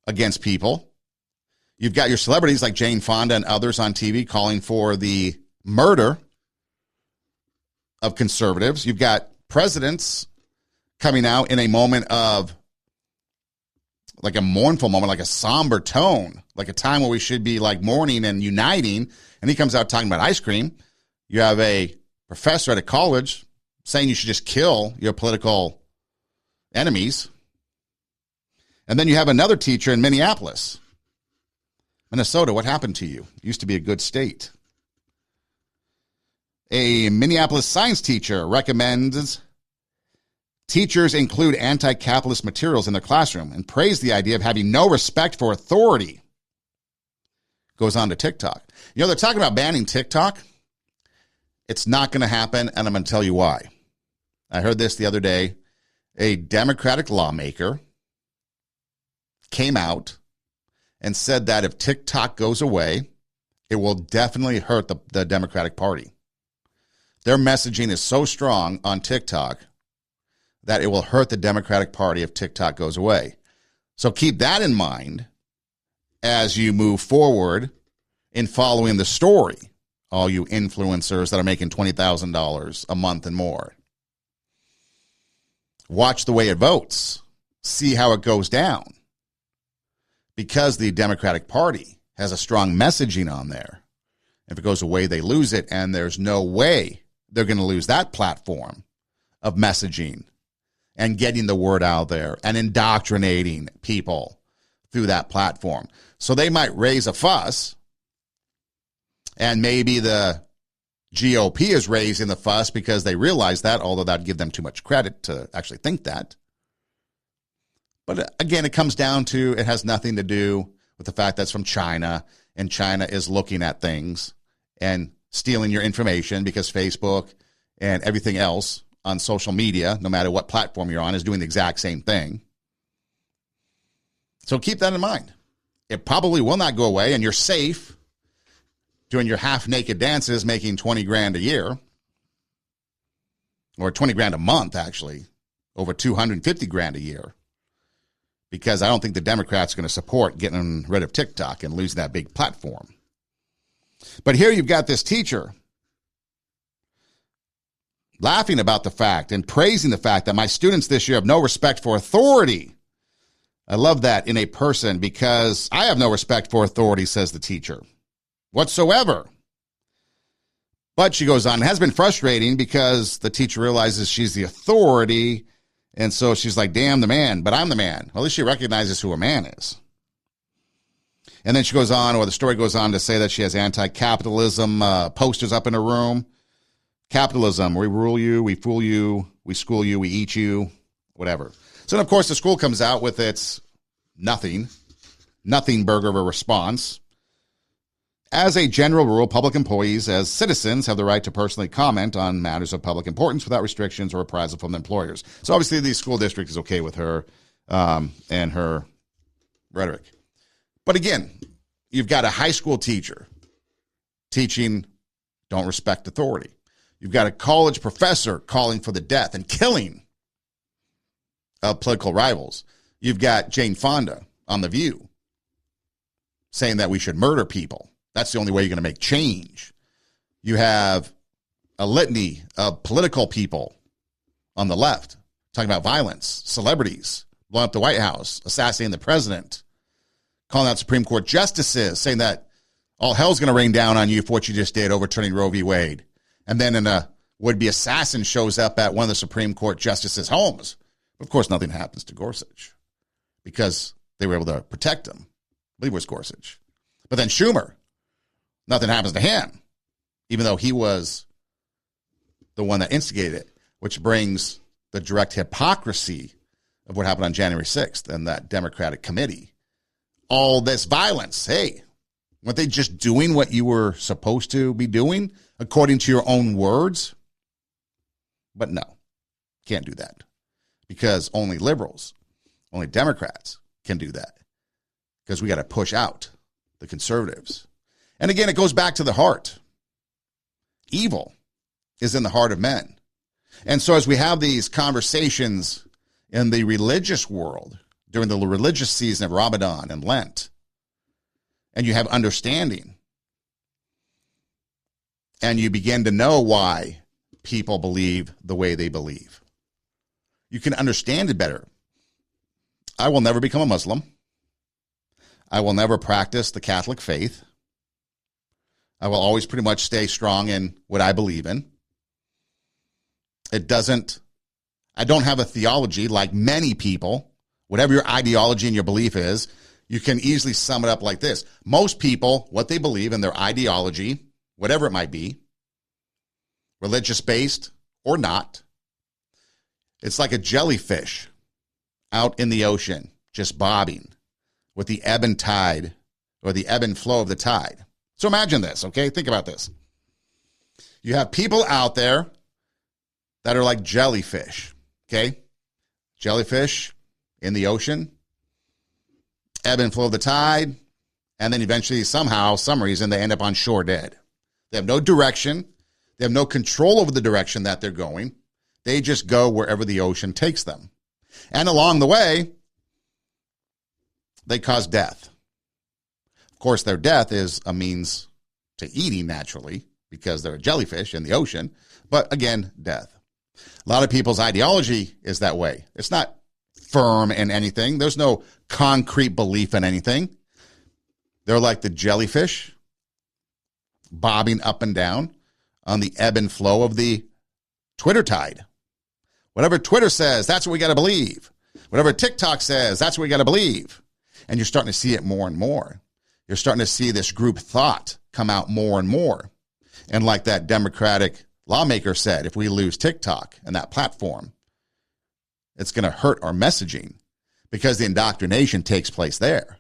against people. You've got your celebrities like Jane Fonda and others on TV calling for the murder of conservatives. You've got presidents coming out in a moment of, like a mournful moment, like a somber tone, like a time where we should be like mourning and uniting. And he comes out talking about ice cream. You have a professor at a college saying you should just kill your political enemies. And then you have another teacher in Minneapolis. Minnesota, what happened to you? Used to be a good state. A Minneapolis science teacher recommends teachers include anti-capitalist materials in their classroom and praise the idea of having no respect for authority. Goes on to TikTok. They're talking about banning TikTok. It's not going to happen, and I'm going to tell you why. I heard this the other day. A Democratic lawmaker came out and said that if TikTok goes away, it will definitely hurt the Democratic Party. Their messaging is so strong on TikTok that it will hurt the Democratic Party if TikTok goes away. So keep that in mind as you move forward in following the story, all you influencers that are making $20,000 a month and more. Watch the way it votes. See how it goes down. Because the Democratic Party has a strong messaging on there. If it goes away, they lose it, and there's no way they're going to lose that platform of messaging and getting the word out there and indoctrinating people through that platform. So they might raise a fuss, and maybe the GOP is raising the fuss because they realize that, although that'd give them too much credit to actually think that. But again, it comes down to, it has nothing to do with the fact that's from China, and China is looking at things and stealing your information, because Facebook and everything else on social media, no matter what platform you're on, is doing the exact same thing. So keep that in mind. It probably will not go away, and you're safe doing your half-naked dances, making 20 grand a year, or 20 grand a month, actually, over 250 grand a year, because I don't think the Democrats are going to support getting rid of TikTok and losing that big platform. But here you've got this teacher laughing about the fact and praising the fact that my students this year have no respect for authority. I love that in a person, because I have no respect for authority, says the teacher, whatsoever. But she goes on, it has been frustrating because the teacher realizes she's the authority, and so she's like, damn the man, but I'm the man. Well, at least she recognizes who a man is. And then she goes on, or the story goes on to say that she has anti-capitalism posters up in her room. Capitalism, we rule you, we fool you, we school you, we eat you, whatever. So then, of course, the school comes out with its nothing burger of a response. As a general rule, public employees, as citizens, have the right to personally comment on matters of public importance without restrictions or reprisal from employers. So obviously the school district is okay with her and her rhetoric. But again, you've got a high school teacher teaching don't respect authority. You've got a college professor calling for the death and killing of political rivals. You've got Jane Fonda on The View saying that we should murder people. That's the only way you're going to make change. You have a litany of political people on the left talking about violence, celebrities, blowing up the White House, assassinating the president, calling out Supreme Court justices, saying that all hell's going to rain down on you for what you just did, overturning Roe v. Wade. And then a would-be assassin shows up at one of the Supreme Court justices' homes. Of course, nothing happens to Gorsuch because they were able to protect him. I believe it was Gorsuch. But then Schumer, nothing happens to him, even though he was the one that instigated it, which brings the direct hypocrisy of what happened on January 6th and that Democratic committee. All this violence, hey, weren't they just doing what you were supposed to be doing according to your own words? But no, can't do that, because only liberals, only Democrats can do that, because we got to push out the conservatives. And again, it goes back to the heart. Evil is in the heart of men. And so as we have these conversations in the religious world during the religious season of Ramadan and Lent, and you have understanding, and you begin to know why people believe the way they believe, you can understand it better. I will never become a Muslim. I will never practice the Catholic faith. I will always pretty much stay strong in what I believe in. I don't have a theology like many people. Whatever your ideology and your belief is, you can easily sum it up like this. Most people, what they believe in their ideology, whatever it might be, religious-based or not, it's like a jellyfish out in the ocean, just bobbing with the ebb and tide, or the ebb and flow of the tide. So imagine this, okay? Think about this. You have people out there that are like jellyfish, okay? Jellyfish in the ocean, ebb and flow of the tide, and then eventually, somehow, some reason, they end up on shore dead. They have no direction. They have no control over the direction that they're going. They just go wherever the ocean takes them. And along the way, they cause death. Of course, their death is a means to eating naturally, because they're a jellyfish in the ocean. But again, death. A lot of people's ideology is that way. It's not firm in anything. There's no concrete belief in anything. They're like the jellyfish bobbing up and down on the ebb and flow of the Twitter tide. Whatever Twitter says, that's what we got to believe. Whatever TikTok says, that's what we got to believe. And you're starting to see it more and more. You're starting to see this group thought come out more and more. And like that Democratic lawmaker said, if we lose TikTok and that platform, it's going to hurt our messaging because the indoctrination takes place there.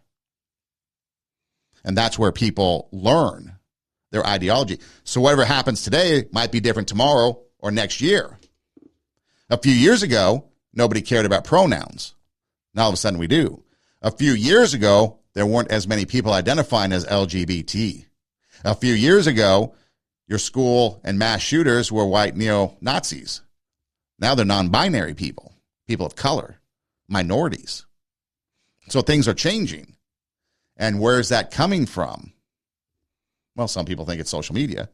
And that's where people learn their ideology. So whatever happens today might be different tomorrow or next year. A few years ago, nobody cared about pronouns. Now all of a sudden we do. A few years ago, there weren't as many people identifying as LGBT. A few years ago, your school and mass shooters were white neo-Nazis. Now they're non-binary people, people of color, minorities. So things are changing. And where is that coming from? Well, some people think it's social media,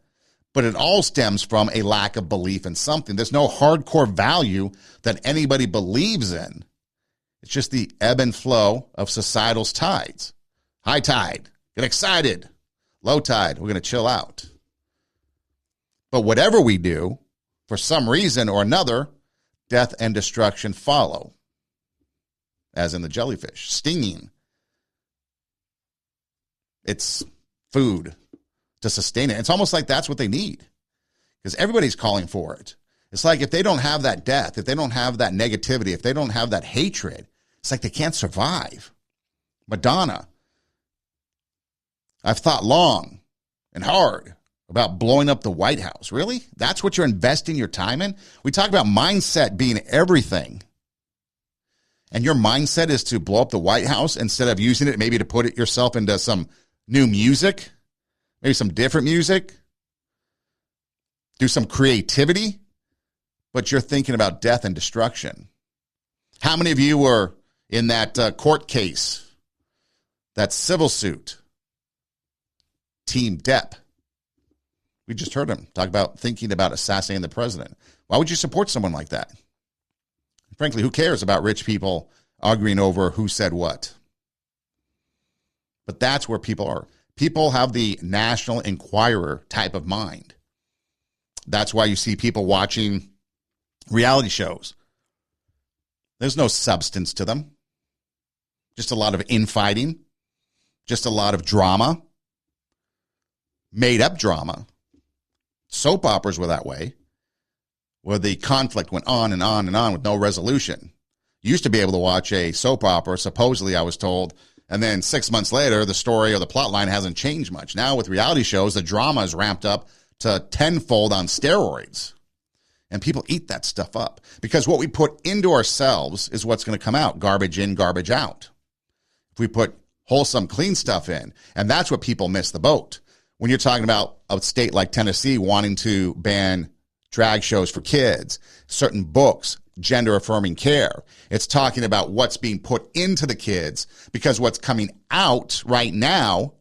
but it all stems from a lack of belief in something. There's no hardcore value that anybody believes in. It's just the ebb and flow of societal tides. High tide, get excited. Low tide, we're going to chill out. But whatever we do, for some reason or another, death and destruction follow. As in the jellyfish, stinging. It's food to sustain it. It's almost like that's what they need because everybody's calling for it. It's like if they don't have that death, if they don't have that negativity, if they don't have that hatred, it's like they can't survive. Madonna, I've thought long and hard about blowing up the White House. Really? That's what you're investing your time in? We talk about mindset being everything. And your mindset is to blow up the White House instead of using it maybe to put it yourself into some new music, maybe some different music, do some creativity, but you're thinking about death and destruction. How many of you were in that court case, that civil suit, Team Depp? We just heard him talk about thinking about assassinating the president. Why would you support someone like that? Frankly, who cares about rich people arguing over who said what? But that's where people are. People have the National Enquirer type of mind. That's why you see people watching reality shows. There's no substance to them. Just a lot of infighting. Just a lot of drama. Made up drama. Soap operas were that way, where the conflict went on and on and on with no resolution. You used to be able to watch a soap opera, supposedly, I was told, and then 6 months later, the story or the plot line hasn't changed much. Now with reality shows, the drama is ramped up to tenfold on steroids. And people eat that stuff up because what we put into ourselves is what's going to come out. Garbage in, garbage out. If we put wholesome, clean stuff in, and that's what people miss the boat. When you're talking about a state like Tennessee wanting to ban drag shows for kids, certain books, gender-affirming care, it's talking about what's being put into the kids because what's coming out right now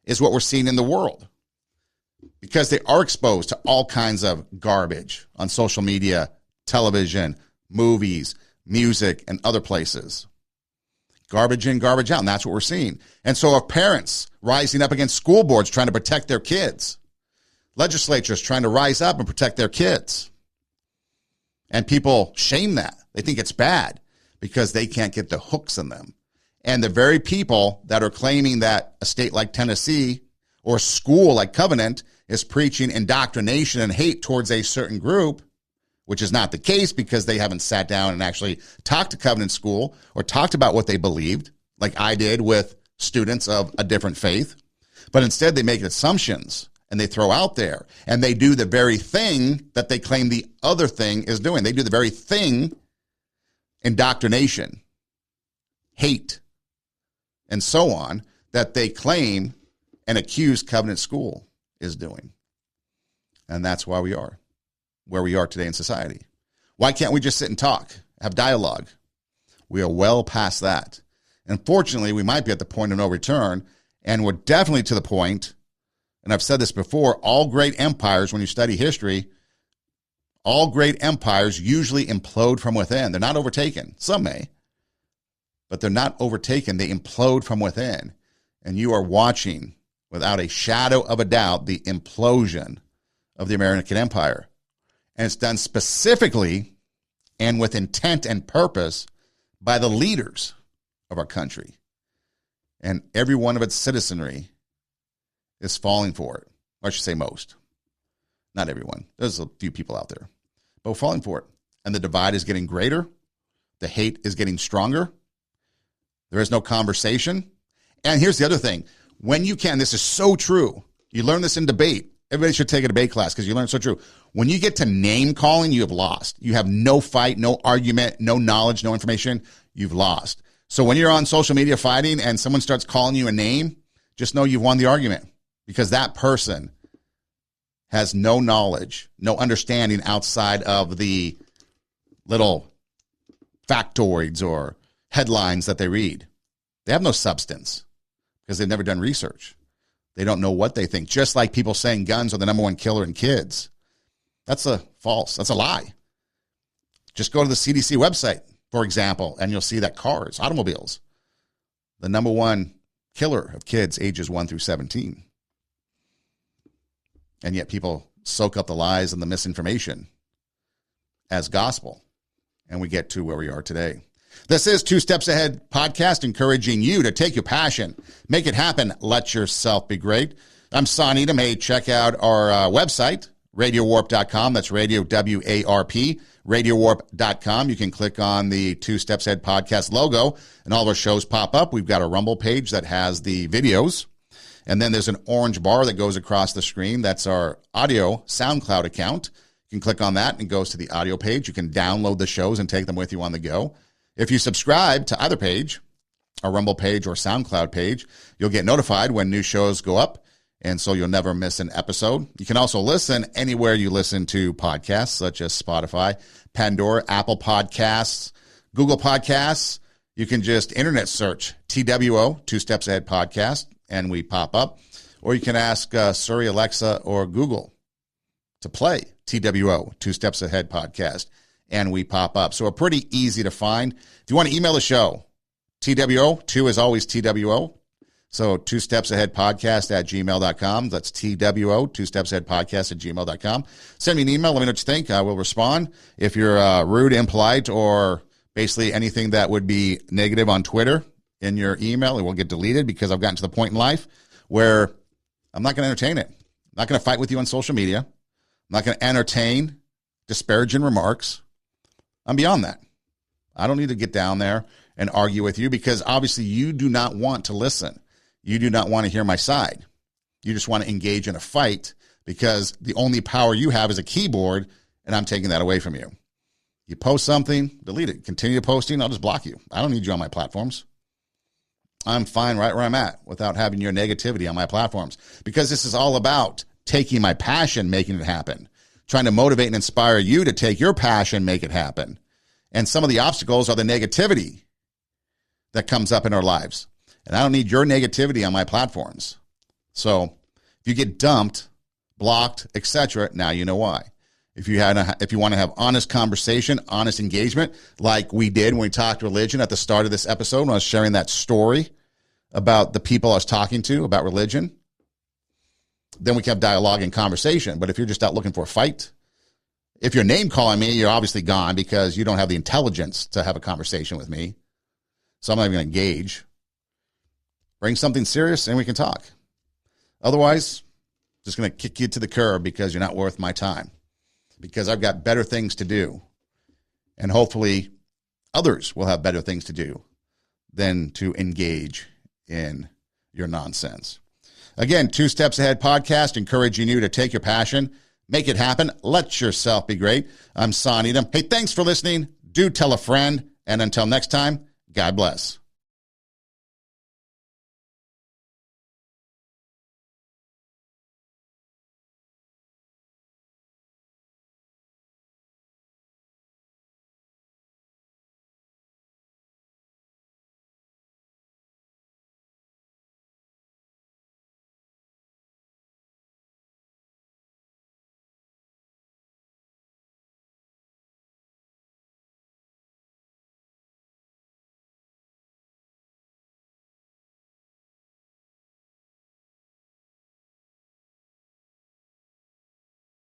is what we're seeing in the world. Because they are exposed to all kinds of garbage on social media, television, movies, music, and other places. Garbage in, garbage out, and that's what we're seeing. And so are parents rising up against school boards trying to protect their kids. Legislatures trying to rise up and protect their kids. And people shame that. They think it's bad because they can't get the hooks in them. And the very people that are claiming that a state like Tennessee or a school like Covenant is preaching indoctrination and hate towards a certain group, which is not the case because they haven't sat down and actually talked to Covenant School or talked about what they believed, like I did with students of a different faith. But instead, they make assumptions and they throw out there and they do the very thing that they claim the other thing is doing. They do the very thing, indoctrination, hate, and so on, that they claim and accuse Covenant School is doing. And that's why we are where we are today in society. Why can't we just sit and talk, have dialogue? We are well past that. Unfortunately, we might be at the point of no return, and we're definitely to the point, and I've said this before, all great empires, when you study history, all great empires usually implode from within. They're not overtaken. Some may, but they're not overtaken. They implode from within. And you are watching without a shadow of a doubt, the implosion of the American empire. And it's done specifically and with intent and purpose by the leaders of our country. And every one of its citizenry is falling for it. Or I should say most. Not everyone. There's a few people out there. But we're falling for it. And the divide is getting greater. The hate is getting stronger. There is no conversation. And here's the other thing. When you can, this is so true. You learn this in debate. Everybody should take a debate class because you learn it's so true. When you get to name calling, you have lost. You have no fight, no argument, no knowledge, no information. You've lost. So when you're on social media fighting and someone starts calling you a name, just know you've won the argument because that person has no knowledge, no understanding outside of the little factoids or headlines that they read. They have no substance because they've never done research. They don't know what they think. Just like people saying guns are the number one killer in kids. That's a false. That's a lie. Just go to the CDC website, for example, and you'll see that cars, automobiles, the number one killer of kids ages 1 through 17. And yet people soak up the lies and the misinformation as gospel. And we get to where we are today. This is Two Steps Ahead podcast, encouraging you to take your passion, make it happen, let yourself be great. I'm Son Edom. Hey, check out our website, radiowarp.com. That's radio, W-A-R-P, radiowarp.com. You can click on the Two Steps Ahead podcast logo, and all of our shows pop up. We've got a Rumble page that has the videos, and then there's an orange bar that goes across the screen. That's our audio SoundCloud account. You can click on that, and it goes to the audio page. You can download the shows and take them with you on the go. If you subscribe to either page, a Rumble page or SoundCloud page, you'll get notified when new shows go up, and so you'll never miss an episode. You can also listen anywhere you listen to podcasts, such as Spotify, Pandora, Apple Podcasts, Google Podcasts. You can just internet search TWO, Two Steps Ahead Podcast, and we pop up. Or you can ask Siri, Alexa, or Google to play TWO, Two Steps Ahead Podcast, and we pop up. So we're pretty easy to find. If you want to email the show, TWO, 2 is always TWO. So Two Steps Ahead Podcast at gmail.com. That's TWO, Two Steps Ahead Podcast at gmail.com. Send me an email. Let me know what you think. I will respond. If you're rude, impolite, or basically anything that would be negative on Twitter in your email, it will get deleted because I've gotten to the point in life where I'm not going to entertain it. I'm not going to fight with you on social media. I'm not going to entertain disparaging remarks. I'm beyond that. I don't need to get down there and argue with you because obviously you do not want to listen. You do not want to hear my side. You just want to engage in a fight because the only power you have is a keyboard, and I'm taking that away from you. You post something, delete it. Continue posting, I'll just block you. I don't need you on my platforms. I'm fine right where I'm at without having your negativity on my platforms because this is all about taking my passion, making it happen. Trying to motivate and inspire you to take your passion, make it happen. And some of the obstacles are the negativity that comes up in our lives. And I don't need your negativity on my platforms. So if you get dumped, blocked, etc., now you know why. If you want to have honest conversation, honest engagement, like we did when we talked religion at the start of this episode, when I was sharing that story about the people I was talking to about religion, then we can have dialogue and conversation. But if you're just out looking for a fight, if you're name calling me, you're obviously gone because you don't have the intelligence to have a conversation with me. So I'm not even going to engage. Bring something serious and we can talk. Otherwise, just going to kick you to the curb because you're not worth my time. Because I've got better things to do. And hopefully others will have better things to do than to engage in your nonsense. Again, Two Steps Ahead podcast, encouraging you to take your passion, make it happen, let yourself be great. I'm Son Edom. Hey, thanks for listening. Do tell a friend. And until next time, God bless.